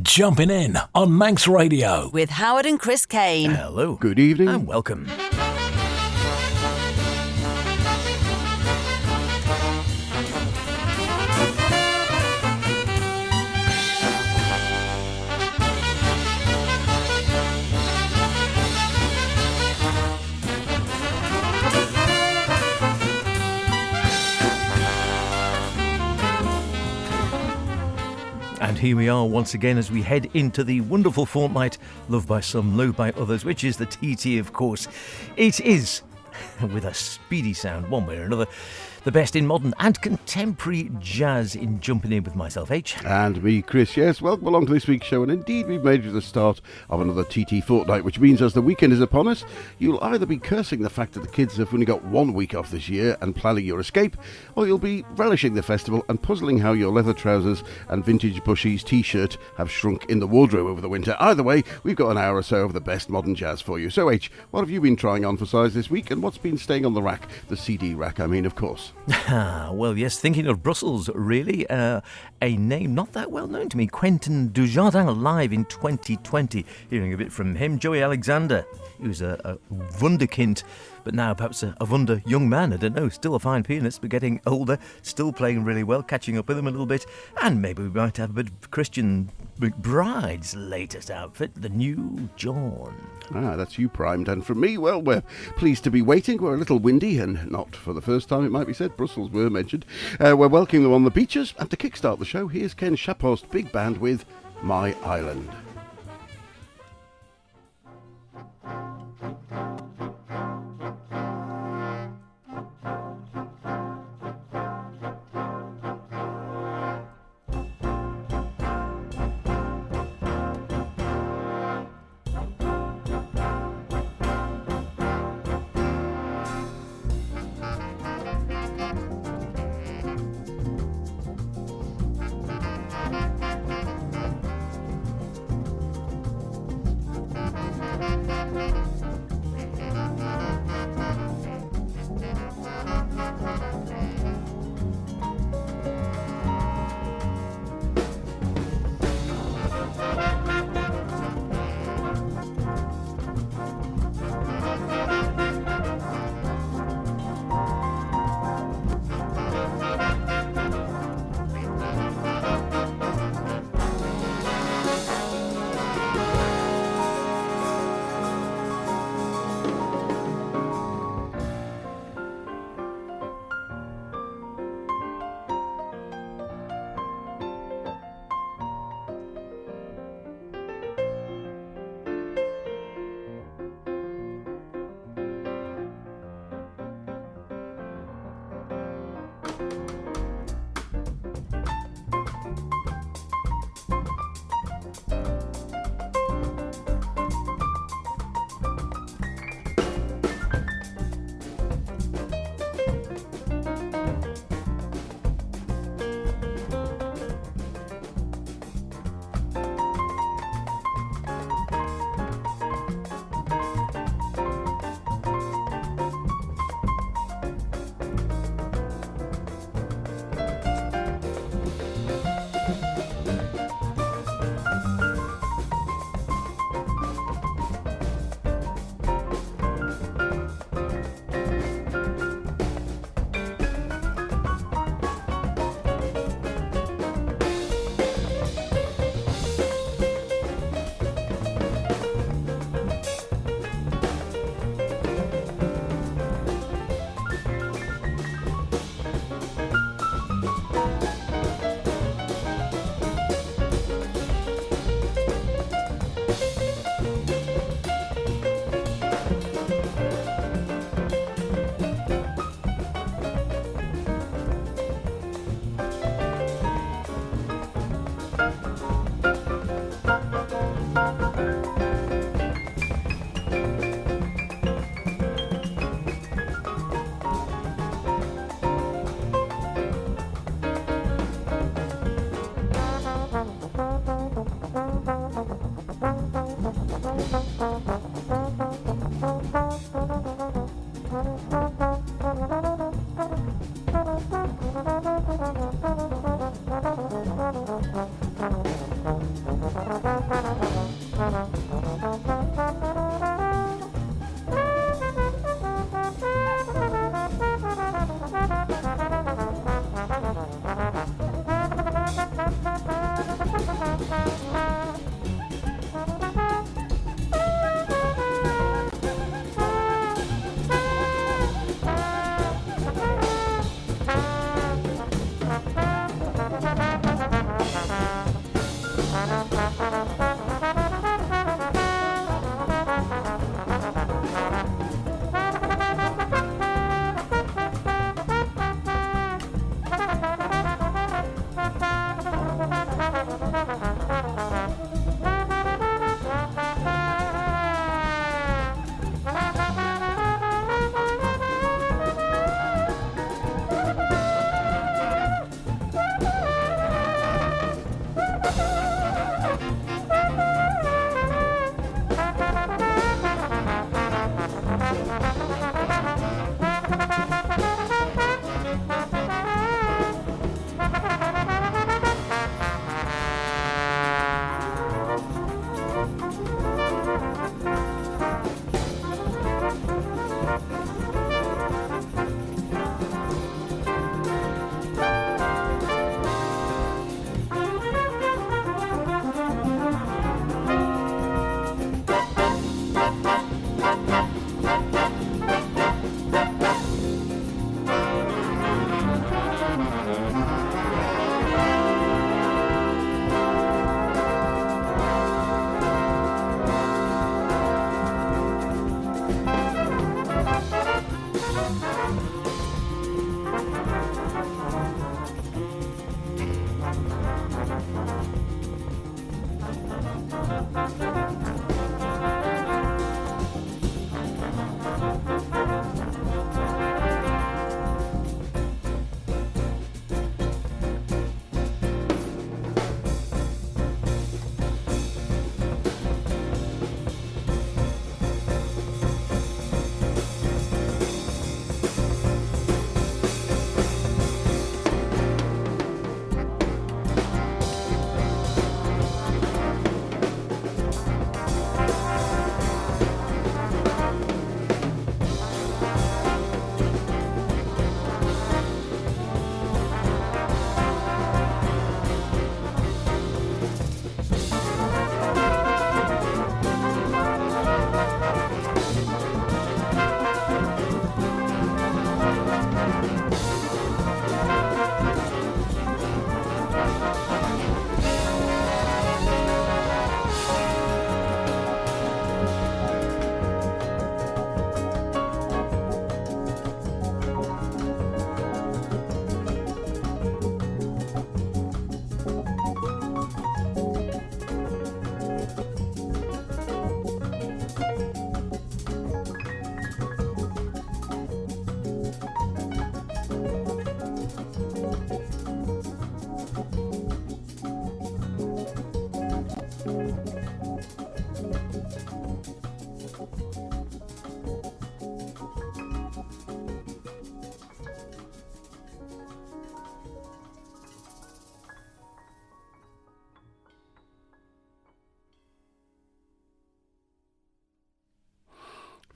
Jumpin In on Manx Radio. With Howard and Chris Kane. Hello. Good evening. And welcome. And here we are once again as we head into the wonderful fortnight, loved by some, loathed by others, which is the TT, of course. It is, with a speedy sound, one way or another, the best in modern and contemporary jazz in Jumpin' In with myself, H. And me, Chris. Yes, welcome along to this week's show. And indeed, we've made it to the start of another TT fortnight, which means as the weekend is upon us, you'll either be cursing the fact that the kids have only got 1 week off this year and planning your escape, or you'll be relishing the festival and puzzling how your leather trousers and vintage Bushies t-shirt have shrunk in the wardrobe over the winter. Either way, we've got an hour or so of the best modern jazz for you. So, H, what have you been trying on for size this week, and what's been staying on the rack? The CD rack, I mean, of course. Well, yes, thinking of Brussels, really. A name not that well known to me, Quentin DuJardin, live in 2020. Hearing a bit from him. Joey Alexander, he was a wunderkind, but now perhaps a wunder young man, I don't know, still a fine pianist, but getting older, still playing really well, catching up with him a little bit, and maybe we might have a bit of Christian McBride's latest outfit, the new John. Ah, that's you primed. And from me, well, we're pleased to be waiting. We're a little windy, and not for the first time, it might be said. Brussels were mentioned. We're welcoming them on the beaches, and to kickstart the show, here's Ken Shaphorst Big Band with My Island.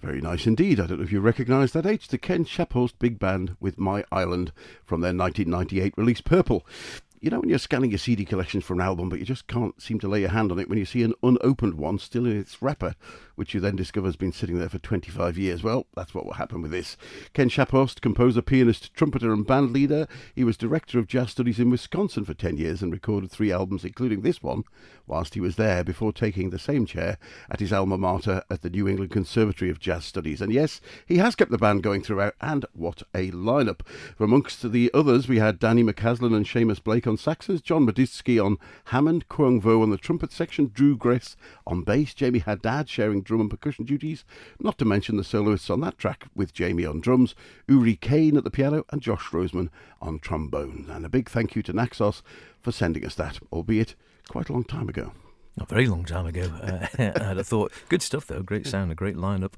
Very nice indeed. I don't know if you recognise that. It's the Ken Shaphorst Big Band with My Island from their 1998 release Purple. You know when you're scanning your CD collections for an album, but you just can't seem to lay your hand on it when you see an unopened one still in its wrapper, which you then discover has been sitting there for 25 years. Well, that's what will happen with this. Ken Shaphorst, composer, pianist, trumpeter and band leader. He was director of jazz studies in Wisconsin for 10 years and recorded 3 albums, including this one, whilst he was there, before taking the same chair at his alma mater at the New England Conservatory of Jazz Studies. And yes, he has kept the band going throughout, and what a lineup. From amongst the others, we had Danny McCaslin and Seamus Blake on saxes, John Modisky on Hammond, Kwong Vo on the trumpet section, Drew Gress on bass, Jamie Haddad sharing drum and percussion duties, not to mention the soloists on that track with Jamie on drums, Uri Kane at the piano and Josh Roseman on trombone. And a big thank you to Naxos for sending us that, albeit quite a long time ago. A very long time ago. I'd have thought, good stuff though, great sound, a great lineup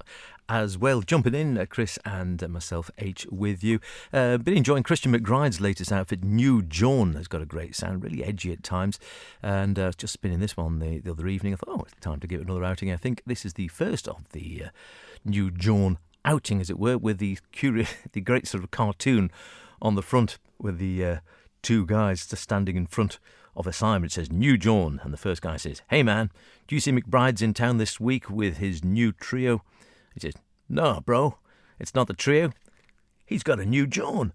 as well. Jumping in, Chris and myself, H, with you. Been enjoying Christian McBride's latest outfit, New Jawn. Has got a great sound, really edgy at times. And just spinning this one the other evening, I thought, oh, it's time to give it another outing. I think this is the first of the New Jawn outing, as it were, with the great sort of cartoon on the front with the two guys just standing in front of a sign which says New Jawn, and the first guy says, "Hey man, do you see McBride's in town this week with his new trio?" He says, "No, bro, it's not the trio. He's got a new Jawn."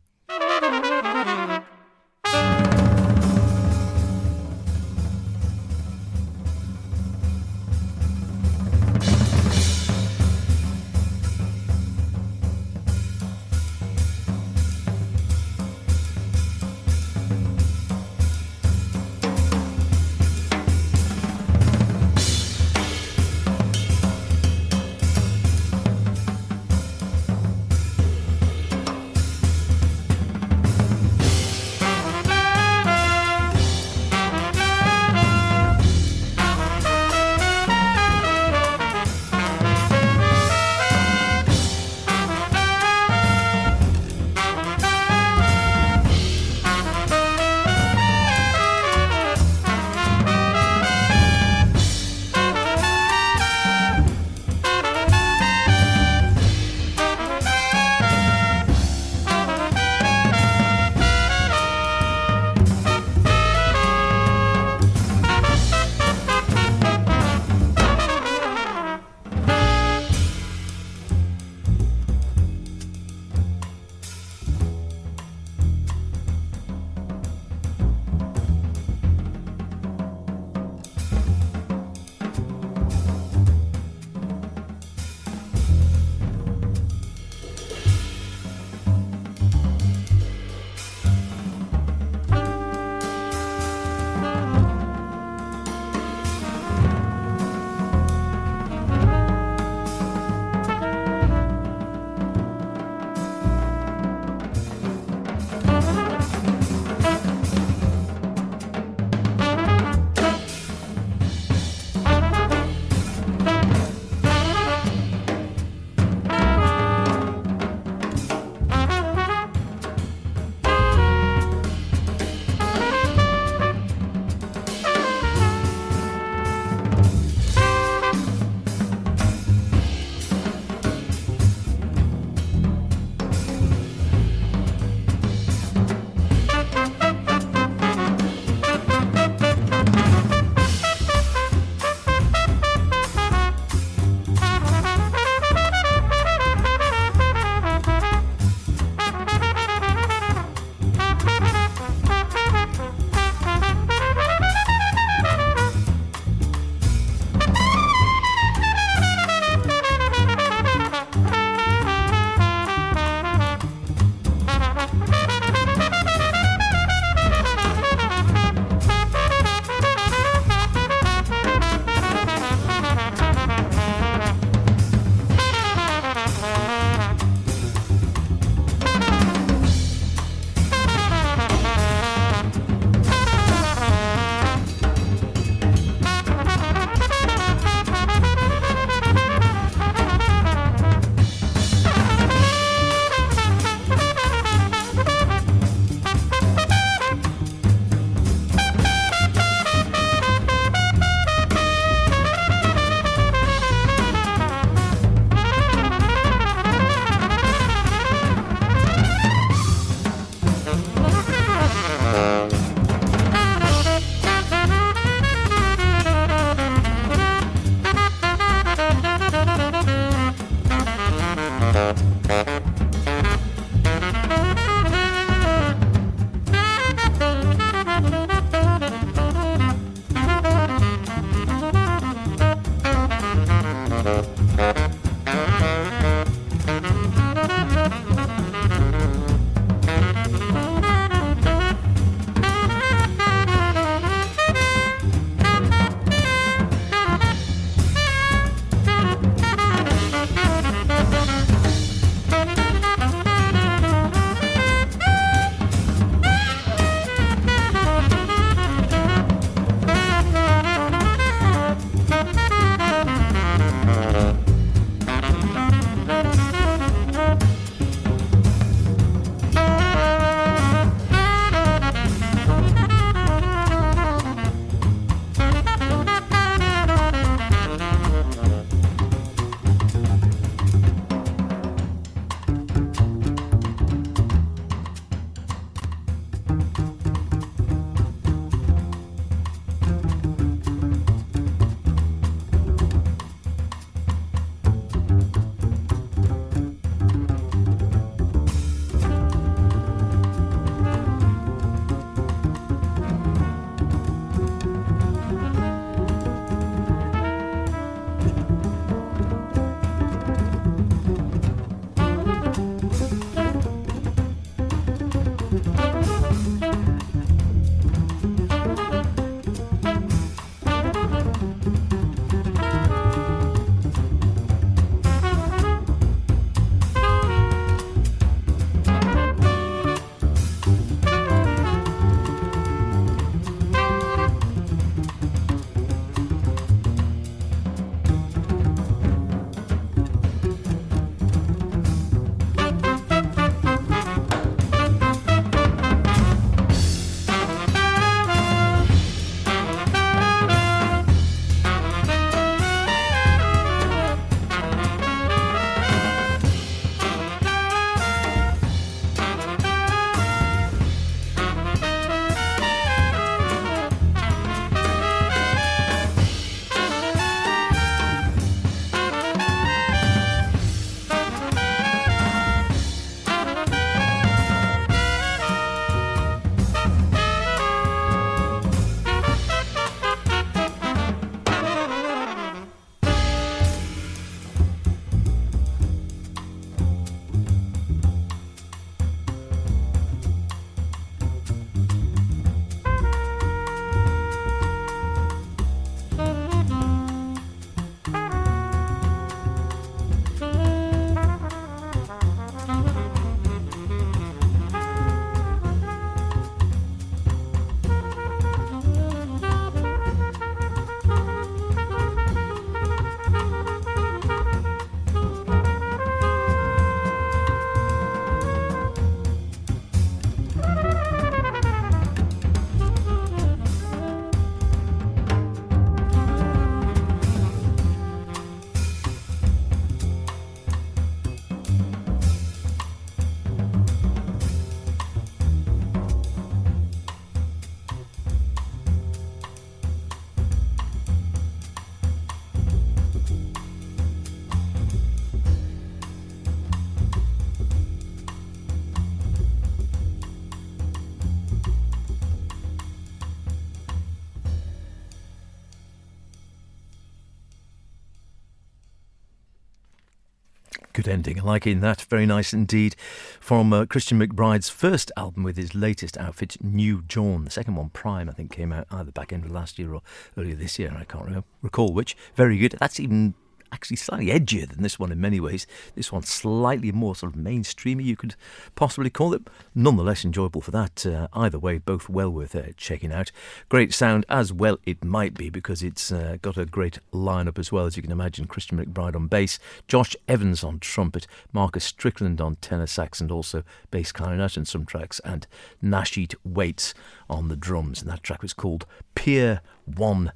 Good ending, liking that. Very nice indeed. From Christian McBride's first album with his latest outfit, New Dawn. The second one, Prime, I think came out either back end of last year or earlier this year. I can't recall which. Very good. That's even actually slightly edgier than this one in many ways. This one's slightly more sort of mainstreamy, you could possibly call it. Nonetheless enjoyable for that. Either way, both well worth checking out. Great sound as well it might be, because it's got a great lineup as well, as you can imagine. Christian McBride on bass, Josh Evans on trumpet, Marcus Strickland on tenor sax and also bass clarinet and some tracks, and Nashit Waits on the drums. And that track was called Pier 1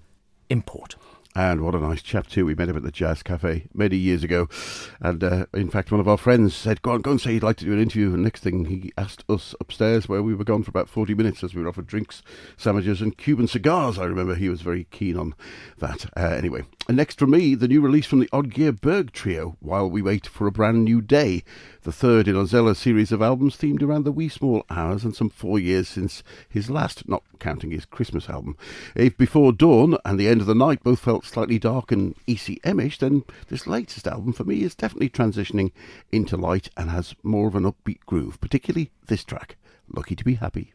Import. And what a nice chap too. We met him at the Jazz Cafe many years ago. And in fact, one of our friends said, go and say he'd like to do an interview. And next thing, he asked us upstairs, where we were gone for about 40 minutes as we were offered drinks, sandwiches and Cuban cigars. I remember he was very keen on that. Anyway, and next from me, the new release from the Odgeir Berg trio, While We Wait for a Brand New Day. The third in Ozella's series of albums themed around the wee small hours, and some 4 years since his last, not counting his Christmas album. If Before Dawn and The End of the Night both felt slightly dark and ECM-ish, then this latest album for me is definitely transitioning into light and has more of an upbeat groove, particularly this track, Lucky to Be Happy.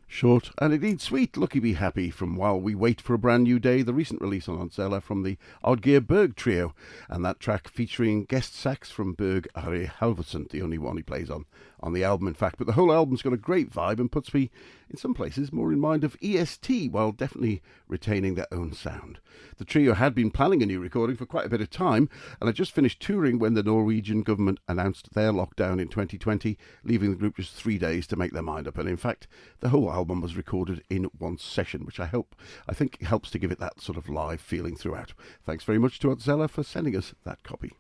Short and indeed sweet, Lucky Be Happy from While We Wait for a Brand New Day, the recent release on Ozella from the Odgeir Berg trio, and that track featuring guest sax from Berg Ari Halvorsen, the only one he plays on the album in fact. But the whole album's got a great vibe and puts me in some places more in mind of EST, while definitely retaining their own sound. The trio had been planning a new recording for quite a bit of time and had just finished touring when the Norwegian government announced their lockdown in 2020, leaving the group just 3 days to make their mind up. And in fact, the whole album was recorded in one session, which I think helps to give it that sort of live feeling throughout. Thanks very much to Ozella for sending us that copy.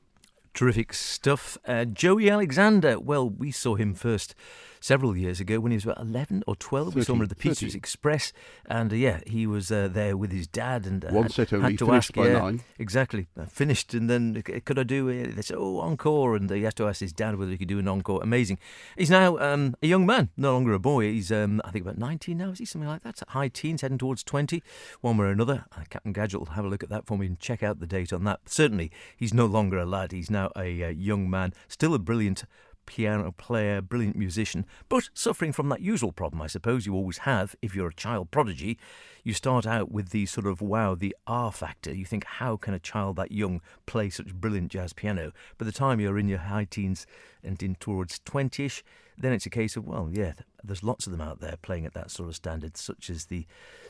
Terrific stuff. Joey Alexander, well, we saw him first several years ago when he was about 11 or 12. We saw him at the Pizzas Express, and he was there with his dad. And one set only, had to finished ask, by 9. Exactly, finished, and then could I do it? They said, encore, and he had to ask his dad whether he could do an encore. Amazing. He's now a young man, no longer a boy. He's, I think, about 19 now, is he? Something like that. High teens, heading towards 20, one way or another. Captain Gadget will have a look at that for me and check out the date on that. Certainly, he's no longer a lad. He's now a young man, still a brilliant piano player, brilliant musician, but suffering from that usual problem, I suppose, you always have if you're a child prodigy. You start out with the sort of, wow, the R factor. You think, how can a child that young play such brilliant jazz piano? By the time you're in your high teens and in towards 20-ish, then it's a case of, well, yeah, there's lots of them out there playing at that sort of standard, such as the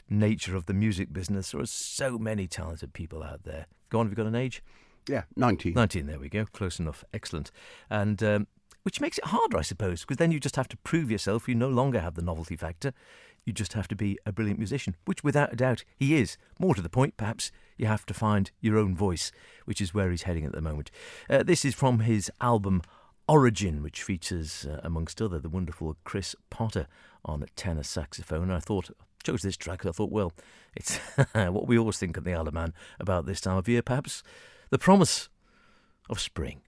nature of the music business. There are so many talented people out there. Go on, have you got an age? Yeah, 19. 19, there we go. Close enough. Excellent. And which makes it harder, I suppose, because then you just have to prove yourself. You no longer have the novelty factor. You just have to be a brilliant musician, which without a doubt he is. More to the point, perhaps, you have to find your own voice, which is where he's heading at the moment. This is from his album Origin, which features, amongst other, the wonderful Chris Potter on tenor saxophone. And I chose this track because I thought, well, it's what we always think of the Isle of Man about this time of year, perhaps. The promise of spring.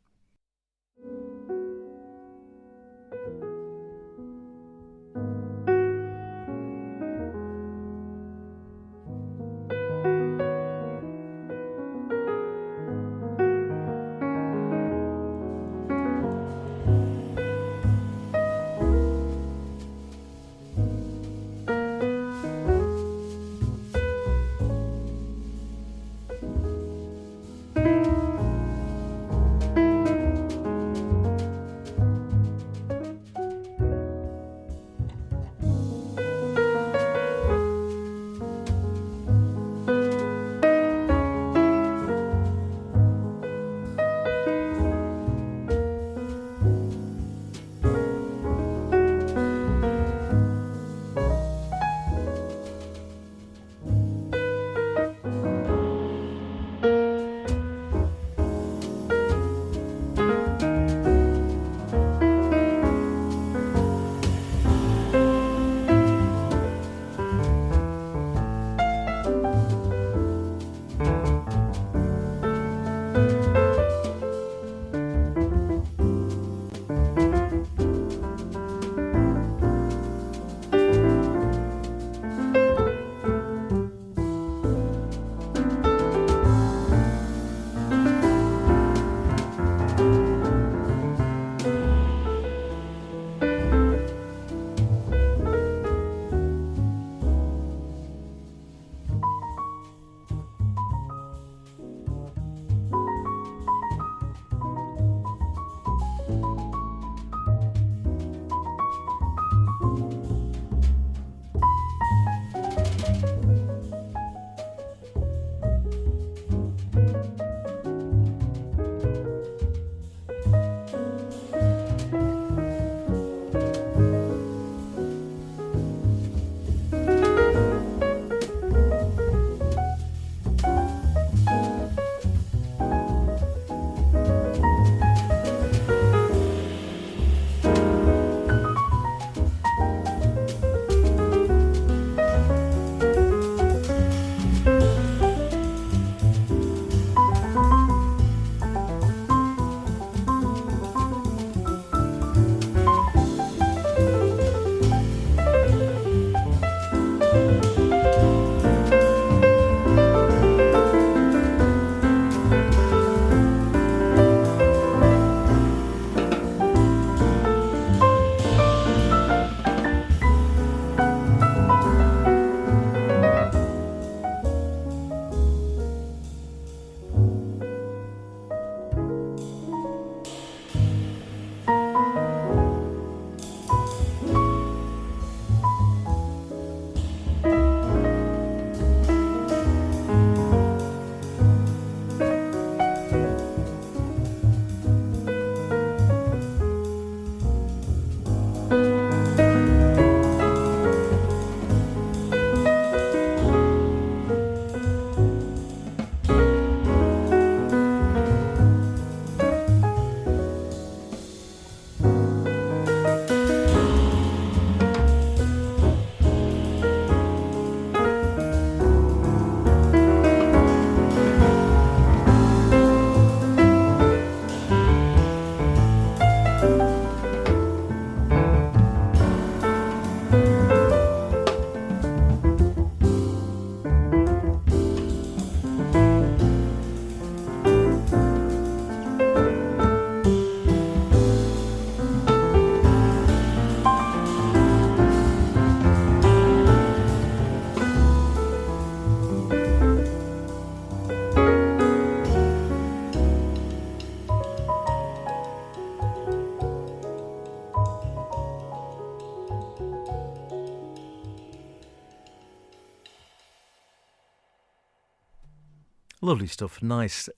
Lovely stuff. Nice,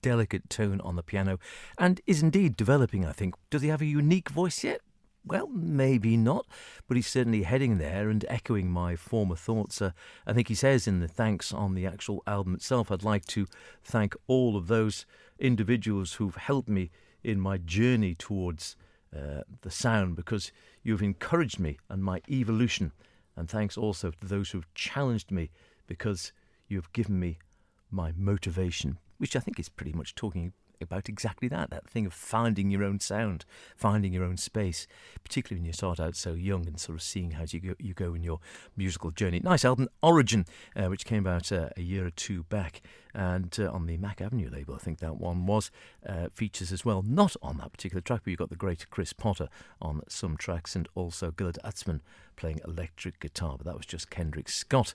delicate tone on the piano, and is indeed developing, I think. Does he have a unique voice yet? Well, maybe not, but he's certainly heading there and echoing my former thoughts. I think he says in the thanks on the actual album itself, I'd like to thank all of those individuals who've helped me in my journey towards the sound, because you've encouraged me and my evolution. And thanks also to those who've challenged me, because you've given me my motivation, which I think is pretty much talking about exactly that thing of finding your own sound, finding your own space, particularly when you start out so young and sort of seeing how you go in your musical journey. Nice album, Origin, which came out a year or two back, and on the Mac Avenue label, I think that one was, features as well, not on that particular track, but you've got the great Chris Potter on some tracks, and also Gillard Atzman playing electric guitar, but that was just Kendrick Scott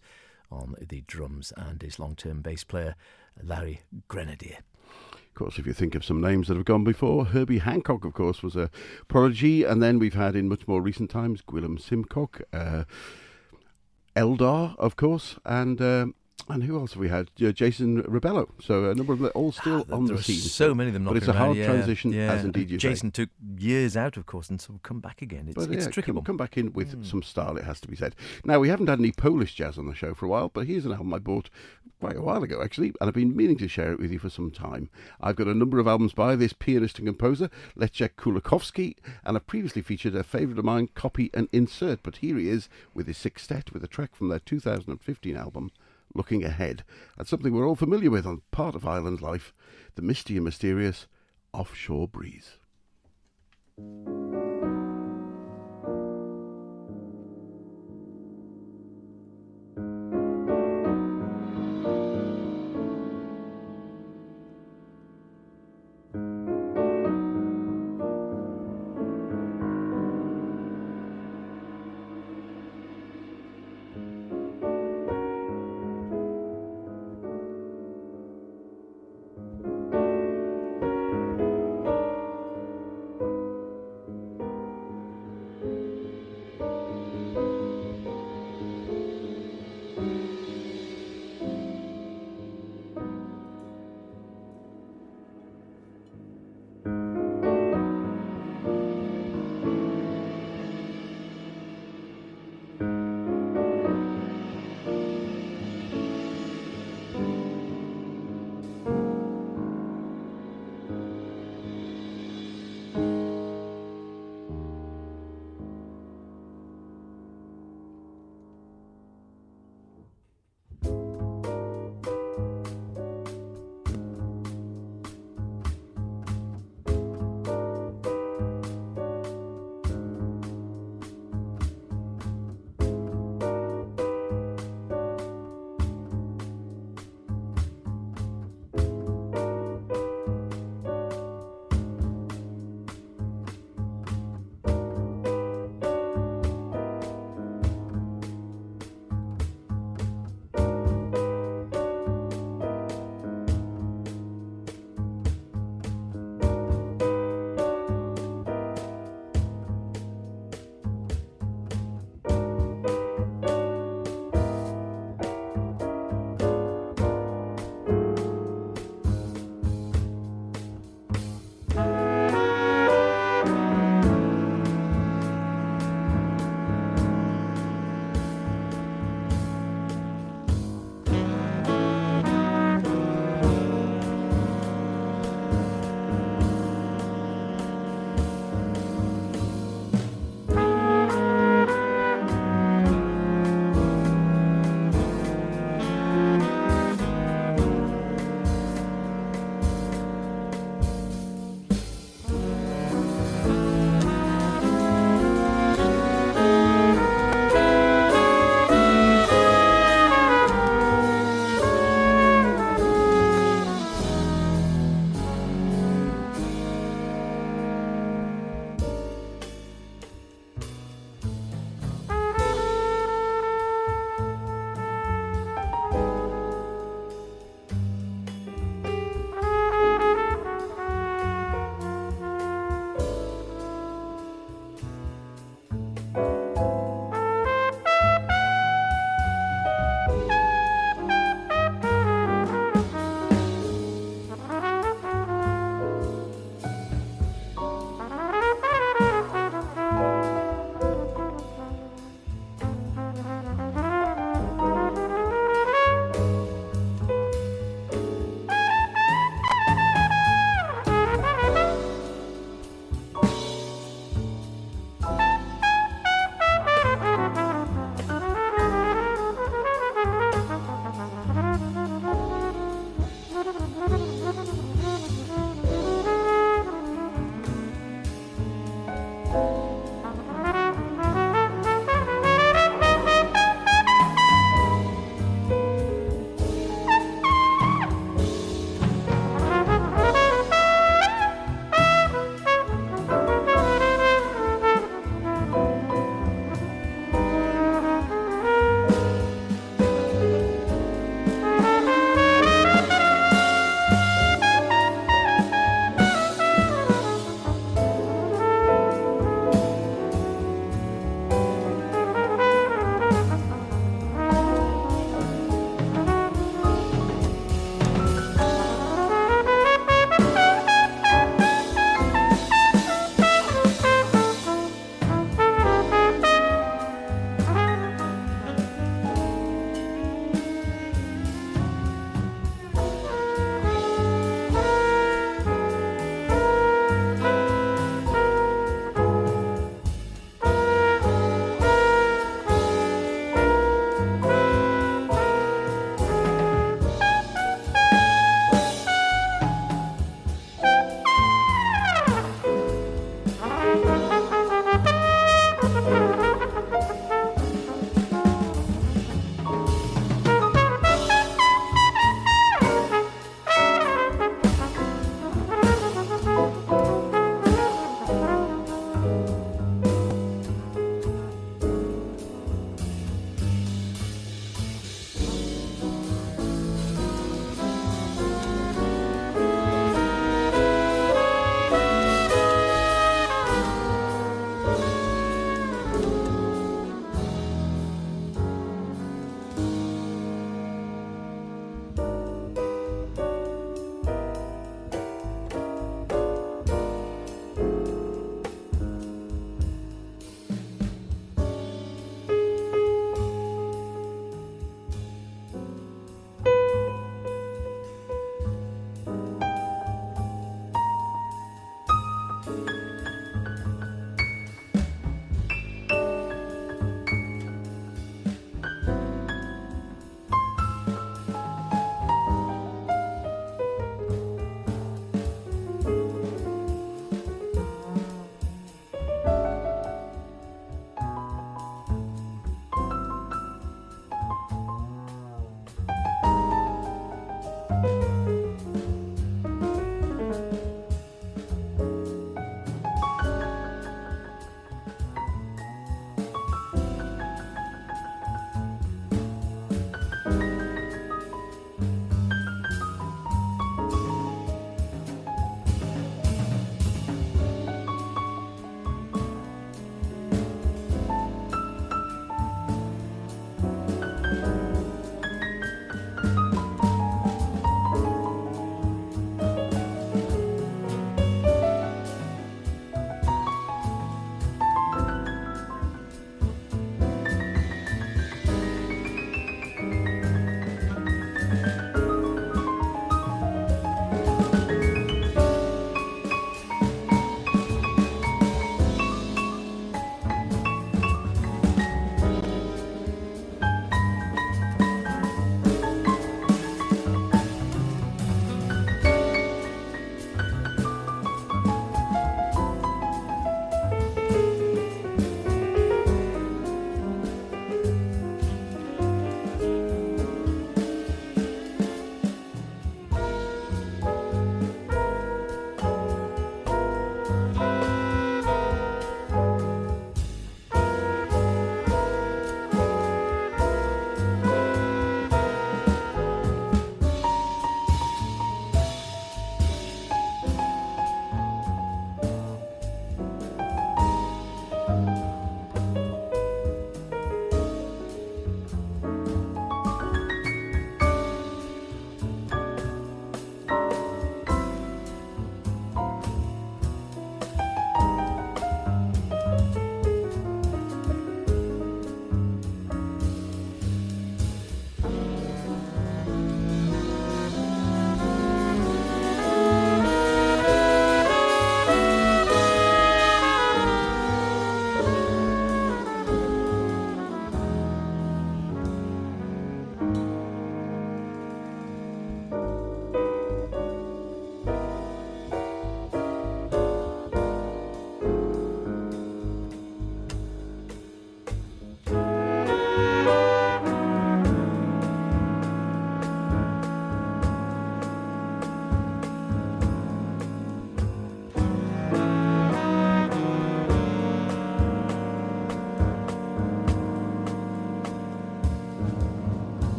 on the drums and his long-term bass player, Larry Grenadier. Of course, if you think of some names that have gone before, Herbie Hancock, of course, was a prodigy, and then we've had in much more recent times Gwilym Simcock, Eldar, of course, and who else have we had? Jason Rebello. So a number of them all still on the scene. So many of them knocking around. But it's a hard transition, yeah. as indeed you Jason took years out, of course, and sort of come back again. It's a tricky one. Come back in with some style, it has to be said. Now, we haven't had any Polish jazz on the show for a while, but here's an album I bought quite a while ago, actually, and I've been meaning to share it with you for some time. I've got a number of albums by this pianist and composer, Leszek Kulakowski, and I've previously featured a favourite of mine, Copy and Insert, but here he is with his sextet with a track from their 2015 album, Looking Ahead. That's something we're all familiar with on part of Island Life, the misty and mysterious Offshore Breeze.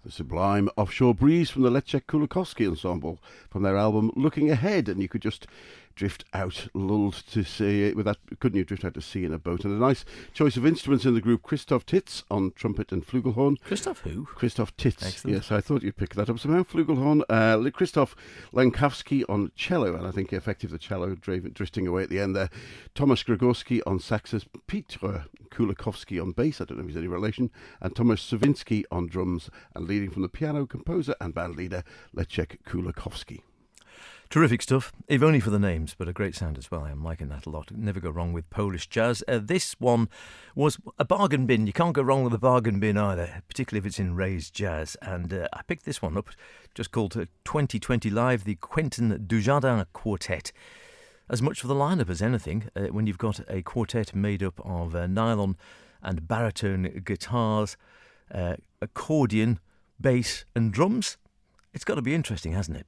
The sublime Offshore Breeze from the Leszek Kulikowski Ensemble from their album Looking Ahead, and you could just drift out, lulled to sea with that, couldn't you? Drift out to sea in a boat. And a nice choice of instruments in the group: Christoph Titz on trumpet and flugelhorn. Christoph who? Christoph Titz. Excellent. Yes, I thought you'd pick that up somehow. Flugelhorn. Christoph Lankowski on cello, and I think effective the cello drifting away at the end there. Tomasz Grigorski on saxes. Petr Kulikowski on bass, I don't know if he's any relation, and Tomasz Sawinski on drums, and leading from the piano, composer and band leader Leszek Kulikowski. Terrific stuff, if only for the names, but a great sound as well. I am liking that a lot. Never go wrong with Polish jazz. This one was a bargain bin. You can't go wrong with a bargain bin either, particularly if it's in raised jazz. And I picked this one up, just called 2020 Live, the Quentin DuJardin Quartet. As much for the lineup as anything, when you've got a quartet made up of nylon and baritone guitars, accordion, bass and drums, it's got to be interesting, hasn't it?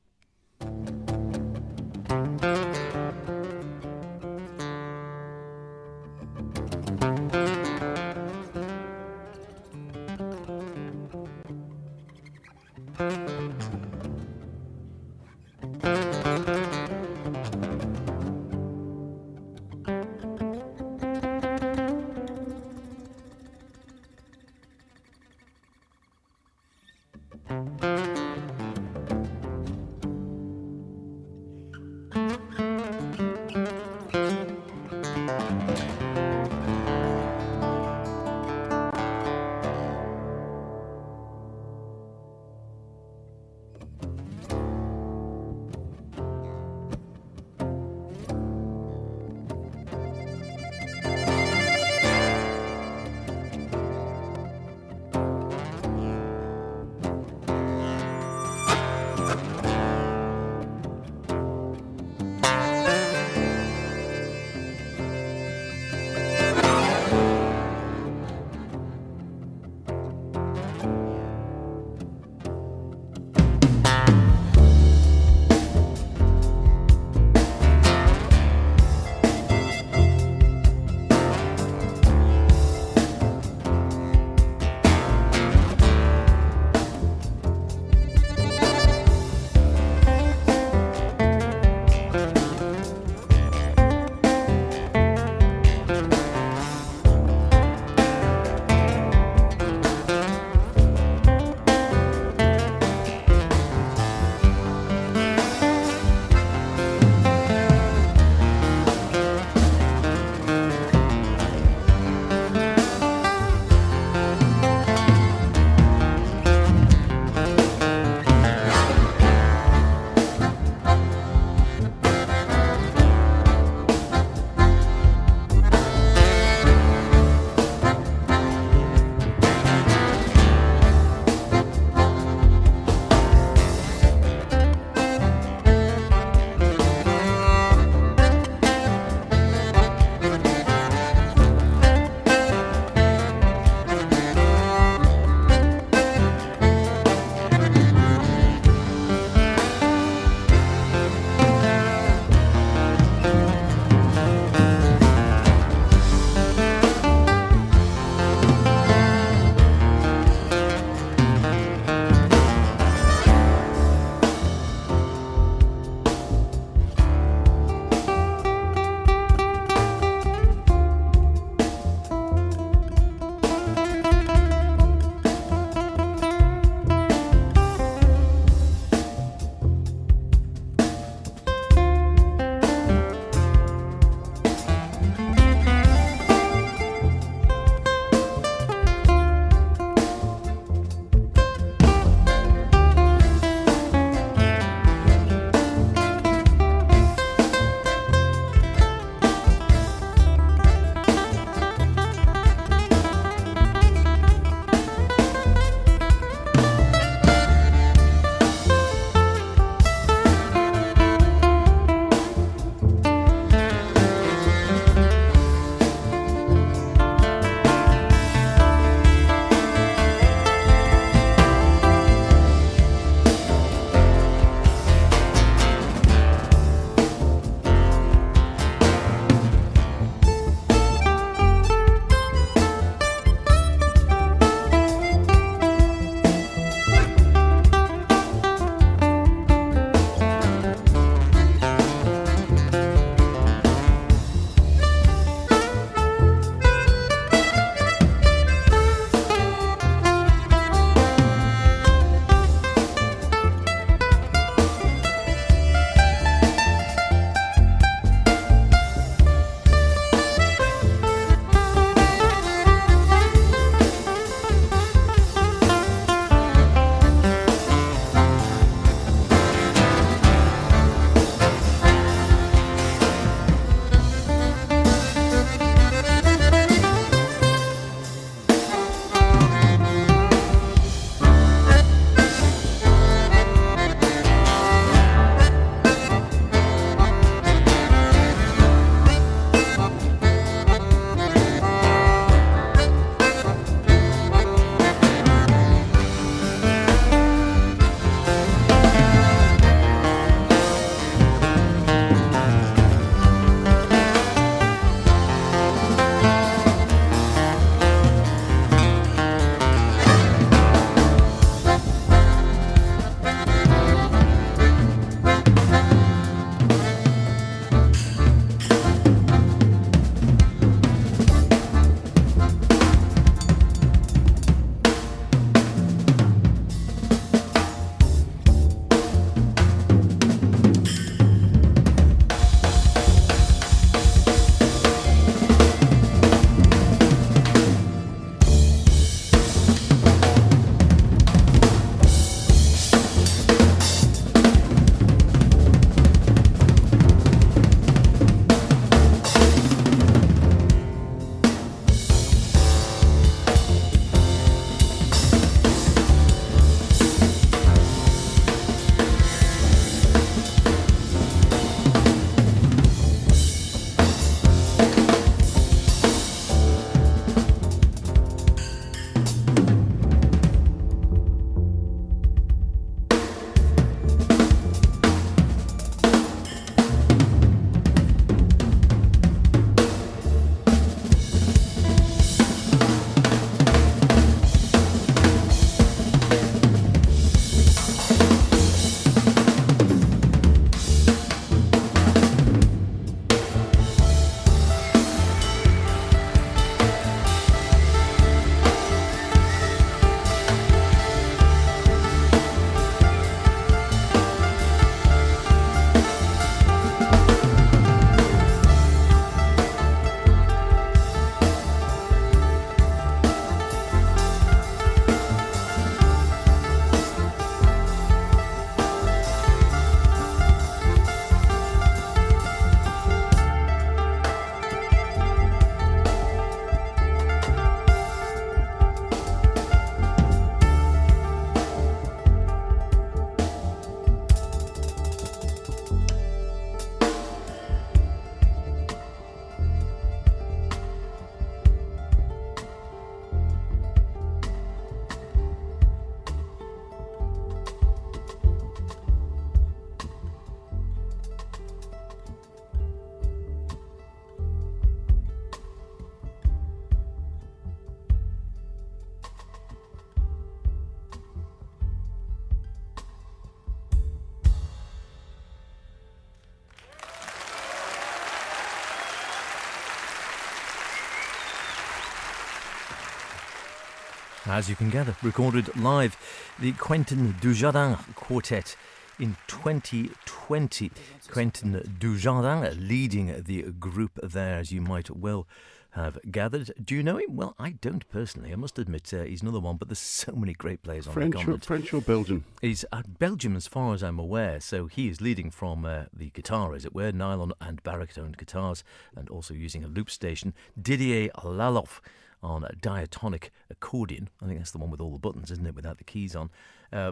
As you can gather, recorded live, the Quentin DuJardin Quartet in 2020. Quentin DuJardin leading the group there, as you might well have gathered. Do you know him? Well, I don't personally. I must admit he's another one, but there's so many great players on the continent. French or Belgian? He's Belgium as far as I'm aware, so he is leading from the guitar, as it were, nylon and baritone guitars, and also using a loop station. Didier Laloff on a diatonic accordion. I think that's the one with all the buttons, isn't it, without the keys on.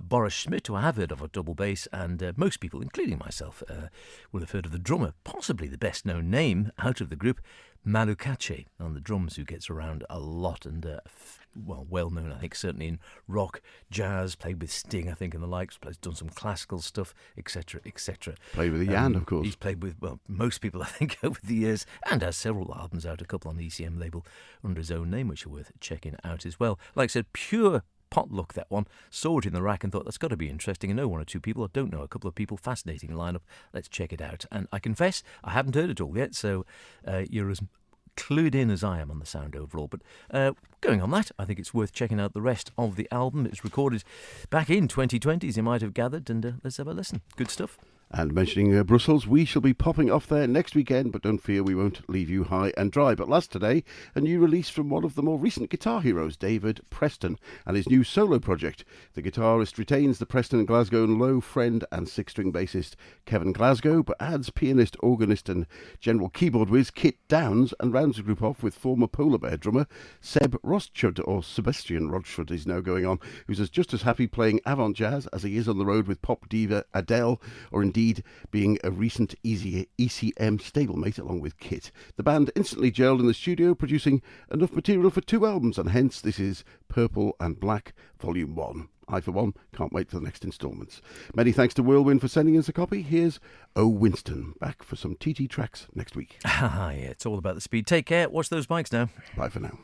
Boris Schmidt, who I have heard of, a double bass, and most people, including myself, will have heard of the drummer, possibly the best known name out of the group, Manu Katché on the drums, who gets around a lot and well known, I think, certainly in rock, jazz, played with Sting, I think, and the likes, done some classical stuff, etc., etc. Played with Jan, of course. He's played with, most people, I think, over the years, and has several albums out, a couple on the ECM label under his own name, which are worth checking out as well. Like I said, pure potluck, that one. Saw it in the rack and thought, that's got to be interesting. I know one or two people, I don't know a couple of people. Fascinating lineup. Let's check it out. And I confess, I haven't heard it all yet, so you're as clued in as I am on the sound overall. But going on that, I think it's worth checking out the rest of the album. It's recorded back in 2020, as you might have gathered, and let's have a listen. Good stuff. And mentioning Brussels, we shall be popping off there next weekend, but don't fear, we won't leave you high and dry. But last today, a new release from one of the more recent guitar heroes, David Preston, and his new solo project. The guitarist retains the Preston, Glasgow and Low friend and six-string bassist Kevin Glasgow, but adds pianist, organist and general keyboard whiz Kit Downs, and rounds the group off with former Polar Bear drummer Seb Rothschild, or Sebastian Rothschild is now going on, who's just as happy playing avant jazz as he is on the road with pop diva Adele, or indeed being a recent ECM stablemate along with Kit. The band instantly gelled in the studio, producing enough material for 2 albums, and hence this is Purple and Black Volume 1. I, for one, can't wait for the next instalments. Many thanks to Whirlwind for sending us a copy. Here's O Winston, back for some TT tracks next week. Yeah, it's all about the speed. Take care. Watch those bikes now. Bye for now.